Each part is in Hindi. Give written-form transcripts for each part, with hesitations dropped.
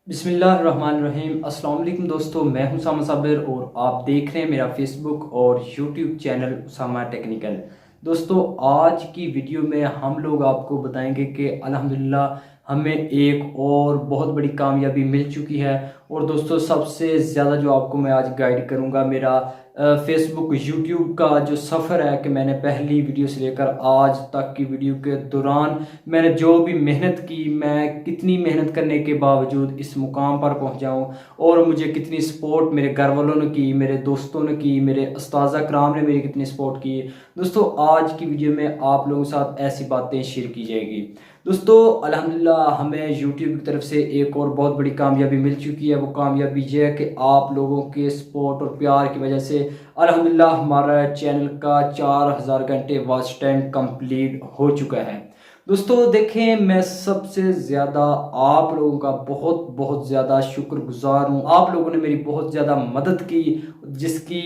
बिस्मिल्लाहिर्रहमानिर्रहीम। अस्सलाम वालेकुम दोस्तों, मैं हूं उसामा साबिर और आप देख रहे हैं मेरा फेसबुक और यूट्यूब चैनल उसामा टेक्निकल। दोस्तों, आज की वीडियो में हम लोग आपको बताएंगे कि अल्हम्दुलिल्लाह हमें एक और बहुत बड़ी कामयाबी मिल चुकी है। और दोस्तों, सबसे ज़्यादा जो आपको मैं आज गाइड करूंगा मेरा फेसबुक यूट्यूब का जो सफ़र है कि मैंने पहली वीडियो से लेकर आज तक की वीडियो के दौरान मैंने जो भी मेहनत की, मैं कितनी मेहनत करने के बावजूद इस मुकाम पर पहुंचा हूं और मुझे कितनी सपोर्ट मेरे घर वालों ने की, मेरे दोस्तों ने की, मेरे उस्ताज़ा कराम ने मेरी कितनी सपोर्ट की। दोस्तों, आज की वीडियो में आप लोगों के साथ ऐसी बातें शेयर की जाएगी। दोस्तों, अल्हम्दुलिल्लाह हमें यूट्यूब की तरफ से एक और बहुत बड़ी कामयाबी मिल चुकी है। वो कामयाबी ये है कि आप लोगों के सपोर्ट और प्यार की वजह से अल्हम्दुलिल्लाह हमारा चैनल का 4000 घंटे वॉच टाइम कंप्लीट हो चुका है। दोस्तों देखें, मैं सबसे ज़्यादा आप लोगों का बहुत बहुत ज़्यादा शुक्रगुजार हूँ। आप लोगों ने मेरी बहुत ज़्यादा मदद की, जिसकी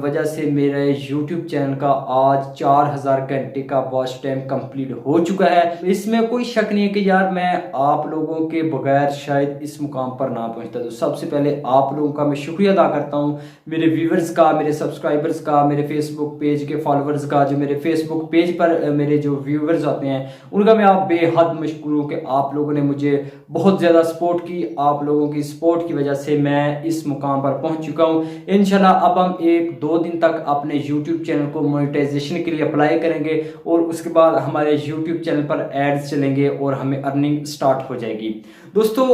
वजह से मेरे YouTube चैनल का आज 4000 घंटे का वॉच टाइम कंप्लीट हो चुका है। इसमें कोई शक नहीं है कि यार मैं आप लोगों के बगैर शायद इस मुकाम पर ना पहुंचता। तो सबसे पहले आप लोगों का मैं शुक्रिया अदा करता हूँ, मेरे व्यूवर्स का, मेरे सब्सक्राइबर्स का, मेरे फेसबुक पेज के फॉलोअर्स का। जो मेरे फेसबुक पेज पर मेरे जो व्यूवर्स आते हैं उनका मैं आप बेहद मशकूर हूँ कि आप लोगों ने मुझे बहुत ज़्यादा सपोर्ट की। आप लोगों की सपोर्ट की वजह से मैं इस मुकाम पर पहुंच चुका हूँ। इंशाल्लाह अब हम 1-2 दिन तक अपने YouTube चैनल को मोनेटाइजेशन के लिए अप्लाई करेंगे और उसके बाद हमारे YouTube चैनल पर एड्स चलेंगे और हमें अर्निंग स्टार्ट हो जाएगी। दोस्तों,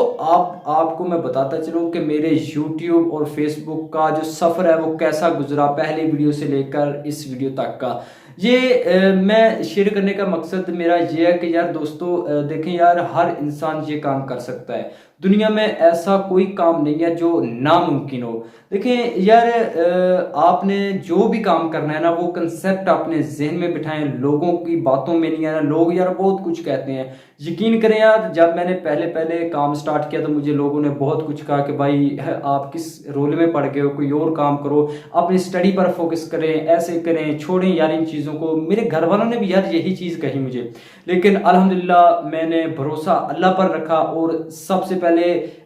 आपको मैं बताता चलूँ कि मेरे YouTube और Facebook का जो सफ़र है वो कैसा गुजरा, पहले वीडियो से लेकर इस वीडियो तक का। ये मैं शेयर करने का मकसद मेरा ये है कि यार दोस्तों, देखें यार, हर इंसान ये काम कर सकता है। दुनिया में ऐसा कोई काम नहीं है जो नामुमकिन हो। देखें यार, आपने जो भी काम करना है ना, वो कंसेप्ट अपने जहन में बिठाएं, लोगों की बातों में नहीं आना। लोग यार बहुत कुछ कहते हैं, यकीन करें यार, जब मैंने पहले पहले काम स्टार्ट किया तो मुझे लोगों ने बहुत कुछ कहा कि भाई आप किस रोल में पड़ गए हो, कोई और काम करो, अपनी स्टडी पर फोकस करें, ऐसे करें, छोड़ें यार इन चीज़ों को। मेरे घर वालों ने भी यार यही चीज़ कही मुझे, लेकिन अल्हम्दुलिल्लाह मैंने भरोसा अल्लाह पर रखा और सबसे पहले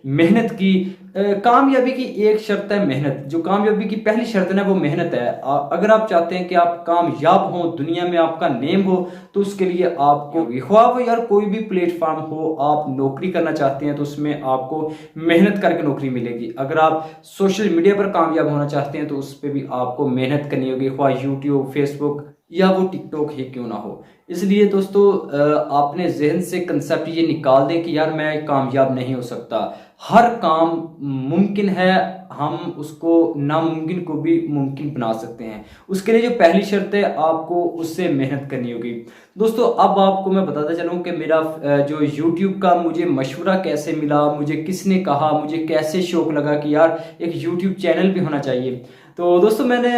मेहनत की। कामयाबी की एक शर्त है मेहनत। जो कामयाबी की पहली शर्त है ना, वो मेहनत है। अगर आप चाहते हैं कि आप कामयाब हो, दुनिया में आपका नेम हो, तो उसके लिए आपको ख्वाब यार कोई भी प्लेटफॉर्म हो, आप नौकरी करना चाहते हैं तो उसमें आपको मेहनत करके नौकरी मिलेगी। अगर आप सोशल मीडिया पर कामयाब होना चाहते हैं तो उस पर भी आपको मेहनत करनी होगी, ख्वाह यूट्यूब, फेसबुक या वो टिकटॉक ही क्यों ना हो। इसलिए दोस्तों, आपने जहन से कंसेप्ट ये निकाल दें कि यार मैं कामयाब नहीं हो सकता। हर काम मुमकिन है, हम उसको नामुमकिन को भी मुमकिन बना सकते हैं। उसके लिए जो पहली शर्त है, आपको उससे मेहनत करनी होगी। दोस्तों, अब आपको मैं बताता चलूँ कि मेरा जो YouTube का मुझे मशवरा कैसे मिला, मुझे किसने कहा, मुझे कैसे शौक लगा कि यार एक YouTube चैनल भी होना चाहिए। तो दोस्तों, मैंने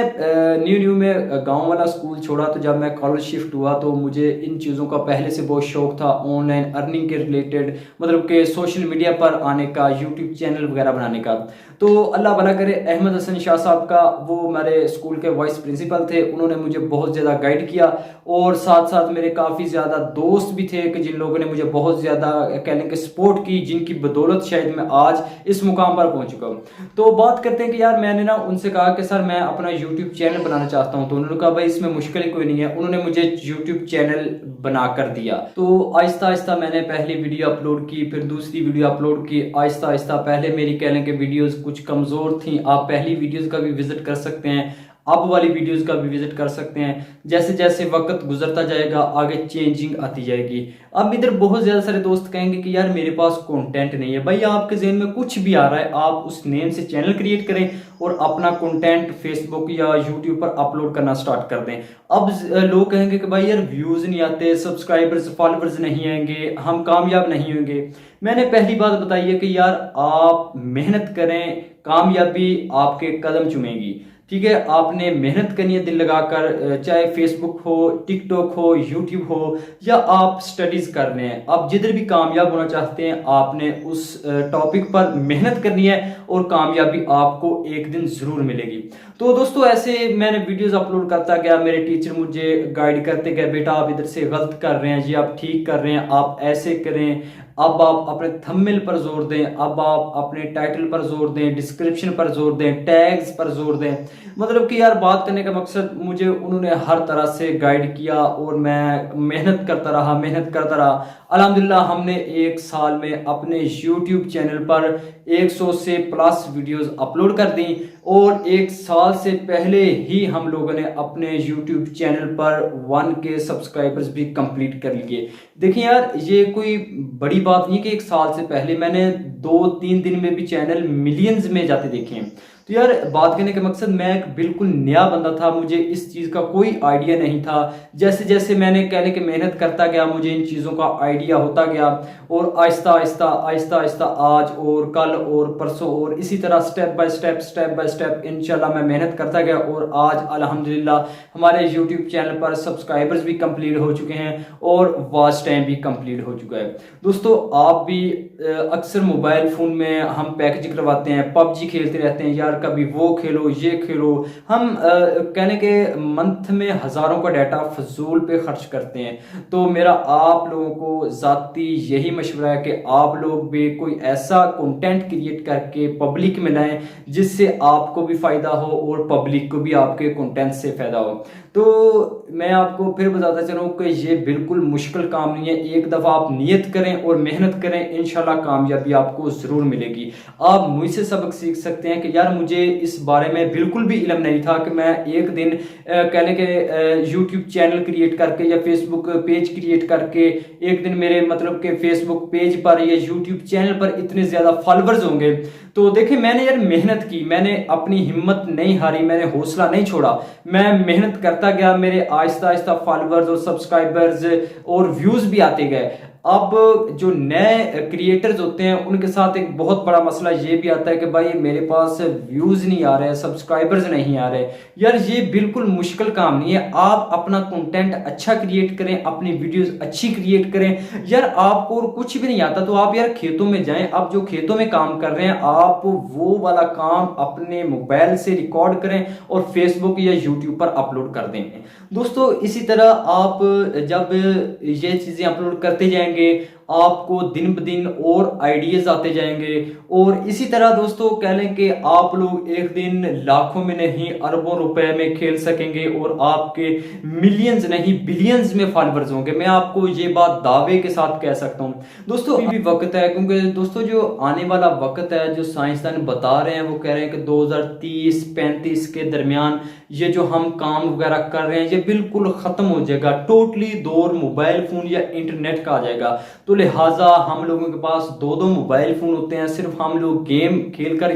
न्यू में गांव वाला स्कूल छोड़ा, तो जब मैं कॉलेज शिफ्ट हुआ तो मुझे इन चीज़ों का पहले से बहुत शौक था, ऑनलाइन अर्निंग के रिलेटेड, मतलब कि सोशल मीडिया पर आने का, यूट्यूब चैनल वगैरह बनाने का। तो अल्लाह भला करे, अहमद हसन शाह साहब का, वो हमारे स्कूल के वाइस प्रिंसिपल थे, उन्होंने मुझे बहुत ज़्यादा गाइड किया। और साथ साथ मेरे काफ़ी ज़्यादा दोस्त भी थे कि जिन लोगों ने मुझे बहुत ज़्यादा कह लें कि सपोर्ट की, जिनकी बदौलत शायद मैं आज इस मुकाम पर पहुँच चुका हूँ। तो बात करते हैं कि यार मैंने ना उनसे कहा कि सर मैं अपना YouTube चैनल बनाना चाहता हूँ। तो उन्होंने कहा भाई इसमें मुश्किल कोई नहीं है। उन्होंने मुझे YouTube चैनल बना कर दिया। तो आहिस्ता आहिस्ता मैंने पहली वीडियो अपलोड की, फिर दूसरी वीडियो अपलोड की, आहिस्ता आहिस्ता। पहले मेरी कह लें कि वीडियोस कुछ कमज़ोर थी, आप पहली वीडियोस का भी विजिट कर सकते हैं, अब वाली वीडियोस का भी विजिट कर सकते हैं। जैसे जैसे वक्त गुजरता जाएगा आगे चेंजिंग आती जाएगी। अब इधर बहुत ज़्यादा सारे दोस्त कहेंगे कि यार मेरे पास कंटेंट नहीं है। भाई आपके जहन में कुछ भी आ रहा है, आप उस नेम से चैनल क्रिएट करें और अपना कंटेंट फेसबुक या यूट्यूब पर अपलोड करना स्टार्ट कर दें। अब लोग कहेंगे कि भाई यार व्यूज़ नहीं आते, सब्सक्राइबर्स फॉलोअर्स नहीं आएंगे, हम कामयाब नहीं होंगे। मैंने पहली बात बताई है कि यार आप मेहनत करें, कामयाबी आपके कदम चूमेगी। ठीक है, आपने मेहनत करनी है दिल लगाकर, चाहे फेसबुक हो, टिकटॉक हो, यूट्यूब हो, या आप स्टडीज कर रहे हैं, आप जिधर भी कामयाब होना चाहते हैं आपने उस टॉपिक पर मेहनत करनी है और कामयाबी आपको एक दिन जरूर मिलेगी। तो दोस्तों, ऐसे मैंने वीडियोस अपलोड करता गया, मेरे टीचर मुझे गाइड करते गए, बेटा आप इधर से गलत कर रहे हैं जी, आप ठीक कर रहे हैं, आप ऐसे करें, अब आप अपने थंबनेल पर जोर दें, अब आप अपने टाइटल पर जोर दें, डिस्क्रिप्शन पर जोर दें, टैग्स पर जोर दें। मतलब कि यार बात करने का मकसद, मुझे उन्होंने हर तरह से गाइड किया और मैं मेहनत करता रहा। अल्हम्दुलिल्लाह हमने एक साल में अपने YouTube चैनल पर 100 से प्लस वीडियोस अपलोड कर दी और एक साल से पहले ही हम लोगों ने अपने YouTube चैनल पर 1K सब्सक्राइबर्स भी कंप्लीट कर लिए। देखिए यार ये कोई बड़ी बात नहीं कि एक साल से पहले, मैंने 2-3 दिन में भी चैनल मिलियंस में जाते देखे हैं। तो यार बात करने का मकसद, मैं एक बिल्कुल नया बंदा था, मुझे इस चीज़ का कोई आइडिया नहीं था। जैसे जैसे मैंने कहने की मेहनत करता गया मुझे इन चीज़ों का आइडिया होता गया और आहिस्ता आहिस्ता आज और कल और परसों और इसी तरह स्टेप बाय स्टेप इंशाल्लाह मैं मेहनत करता गया और आज अल्हम्दुलिल्लाह हमारे यूट्यूब चैनल पर सब्सक्राइबर्स भी कंप्लीट हो चुके हैं और वॉच टाइम भी कंप्लीट हो चुका है। दोस्तों आप भी अक्सर मोबाइल फ़ोन में हम पैकेज करवाते हैं, पबजी खेलते रहते हैं, यार कभी वो खेलो ये खेलो। हम कहने के मंथ में हज़ारों का डाटा फजूल पे खर्च करते हैं। तो मेरा आप लोगों को ज़ाती यही मशवरा है कि आप लोग भी कोई ऐसा कंटेंट क्रिएट करके पब्लिक में लाएं जिससे आपको भी फ़ायदा हो और पब्लिक को भी आपके कंटेंट से फ़ायदा हो। तो मैं आपको फिर बताता चलूँ कि ये बिल्कुल मुश्किल काम नहीं है। एक दफ़ा आप नियत करें और मेहनत करें, इंशाल्लाह कामयाबी आपको ज़रूर मिलेगी। आप मुझसे सबक सीख सकते हैं कि यार मुझे इस बारे में बिल्कुल भी इल्म नहीं था कि मैं एक दिन कहने के यूट्यूब चैनल क्रिएट करके या फेसबुक पेज क्रिएट करके एक दिन मेरे मतलब के फेसबुक पेज पर या यूट्यूब चैनल पर इतने ज़्यादा फॉलोअर्स होंगे। तो देखिए मैंने यार मेहनत की, मैंने अपनी हिम्मत नहीं हारी, मैंने हौसला नहीं छोड़ा, मैं मेहनत करता गया। मेरे आहिस्ता आहिस्ता फॉलोअर्स और सब्सक्राइबर्स और व्यूज़ भी आते गए। अब जो नए क्रिएटर्स होते हैं उनके साथ एक बहुत बड़ा मसला ये भी आता है कि भाई मेरे पास व्यूज़ नहीं आ रहे, सब्सक्राइबर्स नहीं आ रहे। यार ये बिल्कुल मुश्किल काम नहीं है। आप अपना कंटेंट अच्छा क्रिएट करें, अपनी वीडियोस अच्छी क्रिएट करें। यार आपको और कुछ भी नहीं आता तो आप यार खेतों में जाएं, आप जो खेतों में काम कर रहे हैं आप वो वाला काम अपने मोबाइल से रिकॉर्ड करें और फेसबुक या यूट्यूब पर अपलोड कर देंगे। दोस्तों इसी तरह आप जब ये चीज़ें अपलोड करते जाएंगे आपको दिन ब दिन और आइडियाज आते जाएंगे और इसी तरह दोस्तों कह लें कि आप लोग एक दिन लाखों में नहीं अरबों रुपए में खेल सकेंगे और आपके मिलियंस नहीं बिलियंस में फॉलोअर्स होंगे। मैं आपको ये बात दावे के साथ कह सकता हूं। दोस्तों अभी भी वक्त है, क्योंकि दोस्तों जो आने वाला वक्त है जो साइंसदान बता रहे हैं वो कह रहे हैं कि 2030-35 के दरमियान ये जो हम काम वगैरह कर रहे हैं ये बिल्कुल खत्म हो जाएगा, टोटली दौर मोबाइल फोन या इंटरनेट का आ जाएगा। तो लिहाजा हम लोगों के पास 2-2 मोबाइल फोन होते हैं, सिर्फ हम लोग गेम खेलकर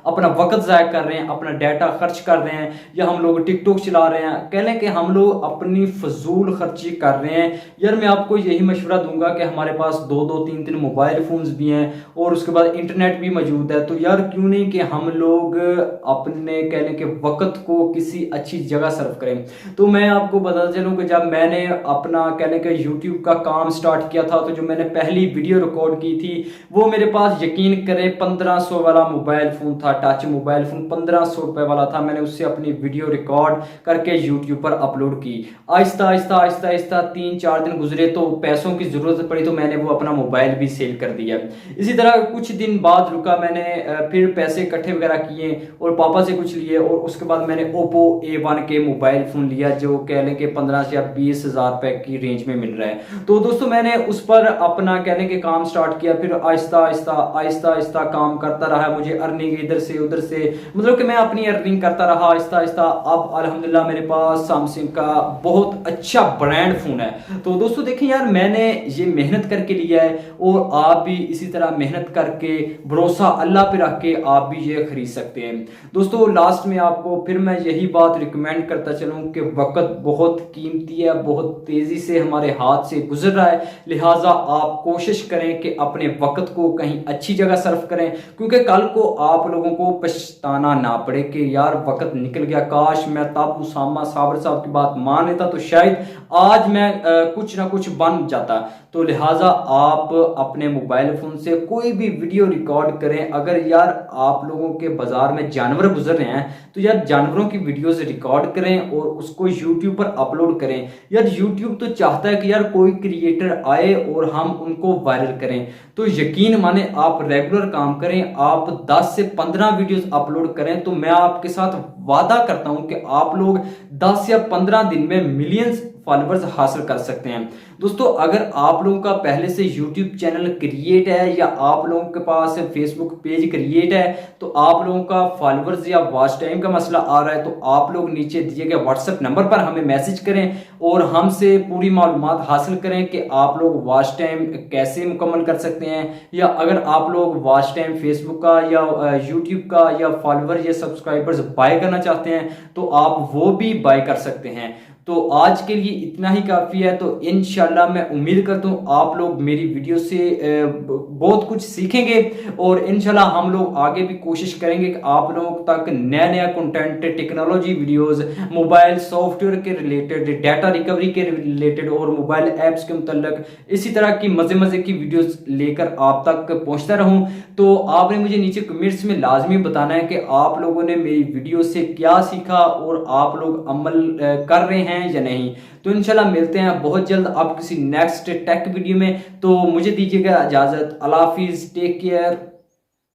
अपना वक्त ज़ाया कर रहे हैं, अपना डाटा खर्च कर रहे हैं, या हम लोग टिकटॉक चला रहे हैं। कह लें कि हम लोग अपनी फजूल खर्ची कर रहे हैं। यार मैं आपको यही मशवरा दूंगा कि हमारे पास 2-2 3-3 मोबाइल फोन्स भी हैं और उसके बाद इंटरनेट भी मौजूद है। तो यार क्यों नहीं कि हम लोग अपने कह लें कि वक्त को किसी अच्छी जगह सर्व करें। तो मैं आपको बताता चलूं कि जब मैंने अपना कह लें कि यूट्यूब का काम स्टार्ट किया था तो जो मैंने पहली वीडियो रिकॉर्ड की थी वो मेरे पास यकीन करें 1500 वाला मोबाइल फोन था, टच मोबाइल फोन 1500 रुपए वाला था। मैंने उससे अपनी वीडियो रिकॉर्ड करके यूट्यूब पर अपलोड की। आहिस्ता आहिस्ता आहिस्ता आहिस्ता 3-4 दिन गुजरे तो पैसों की जरूरत पड़ी तो मैंने वो अपना मोबाइल भी सेल कर दिया। इसी तरह कुछ दिन बाद रुका, मैंने फिर पैसे इकट्ठे वगैरह किए और पापा से कुछ लिए और उसके बाद मैंने ओप्पो A1K मोबाइल फोन लिया जो कह लें कि 15 से 20 हज़ार रुपए की रेंज में मिल रहा है। तो दोस्तों मैंने उस पर अपना कहने के काम स्टार्ट किया, फिर आहिस्ता आहिस्ता काम करता रहा। मुझे अर्निंग इधर से उधर से मतलब कि मैं अपनी अर्निंग करता रहा आहिस्ता आहिस्ता। अब अल्हम्दुलिल्लाह मेरे पास सैमसंग का बहुत अच्छा ब्रांड फोन है। तो दोस्तों देखिए यार मैंने ये मेहनत करके लिया है और आप भी इसी तरह मेहनत करके भरोसा अल्लाह पे रख के आप भी ये खरीद सकते हैं। दोस्तों लास्ट में आपको फिर मैं यही बात रिकमेंड करता चलूं कि वक्त बहुत कीमती है, बहुत तेजी से हमारे हाथ से गुजर रहा है। लिहाजा आप कोशिश करें कि अपने वक्त को कहीं अच्छी जगह सर्व करें, क्योंकि कल को आप लोगों को पछताना ना पड़े कि यार वक्त निकल गया, काश मैं तब उसामा साबर साहब की बात मान लेता तो शायद आज मैं कुछ ना कुछ बन जाता। तो लिहाजा आप अपने मोबाइल फोन से कोई भी वीडियो रिकॉर्ड करें। अगर यार आप लोगों के बाजार में जानवर गुजर रहे हैं तो यार जानवरों की वीडियोस रिकॉर्ड करें और उसको यूट्यूब पर अपलोड करें। यार यूट्यूब तो चाहता है कि यार कोई क्रिएटर आए और और हम उनको वायरल करें। तो यकीन माने आप रेगुलर काम करें, आप 10 से 15 वीडियोस अपलोड करें, तो मैं आपके साथ वादा करता हूं कि आप लोग 10 या 15 दिन में मिलियंस फॉलोअर्स हासिल कर सकते हैं। दोस्तों, अगर आप लोगों का पहले से YouTube चैनल क्रिएट है या आप लोगों के पास फेसबुक पेज क्रिएट है, तो आप लोगों का फॉलोअर्स या वॉच टाइम का मसला आ रहा है, तो आप लोग नीचे दिए गए व्हाट्सएप नंबर पर हमें मैसेज करें और हमसे पूरी मालूमात हासिल करें कि आप लोग वॉच टाइम कैसे मुकम्मल कर सकते हैं, या अगर आप लोग वॉच टाइम फेसबुक का या YouTube का या फॉलोअर या सब्सक्राइबर्स बाय करना चाहते हैं तो आप वो भी बाय कर सकते हैं। तो आज के लिए इतना ही काफ़ी है। तो इंशाल्लाह मैं उम्मीद करता हूँ आप लोग मेरी वीडियो से बहुत कुछ सीखेंगे और इंशाल्लाह हम लोग आगे भी कोशिश करेंगे कि आप लोगों तक नया नया content, technology videos, mobile software के रिलेटेड, डाटा रिकवरी के रिलेटेड और मोबाइल ऐप्स के मुतल्लिक इसी तरह की मज़े मज़े की वीडियोस लेकर आप तक पहुँचता रहूँ। तो आपने मुझे नीचे कमेंट्स में लाजमी बताना है कि आप लोगों ने मेरी वीडियो से क्या सीखा और आप लोग अमल कर रहे हैं या नहीं। तो इंशाल्लाह मिलते हैं बहुत जल्द अब किसी नेक्स्ट टेक वीडियो में। तो मुझे दीजिएगा इजाजत। अल्लाह हाफिज, टेक केयर।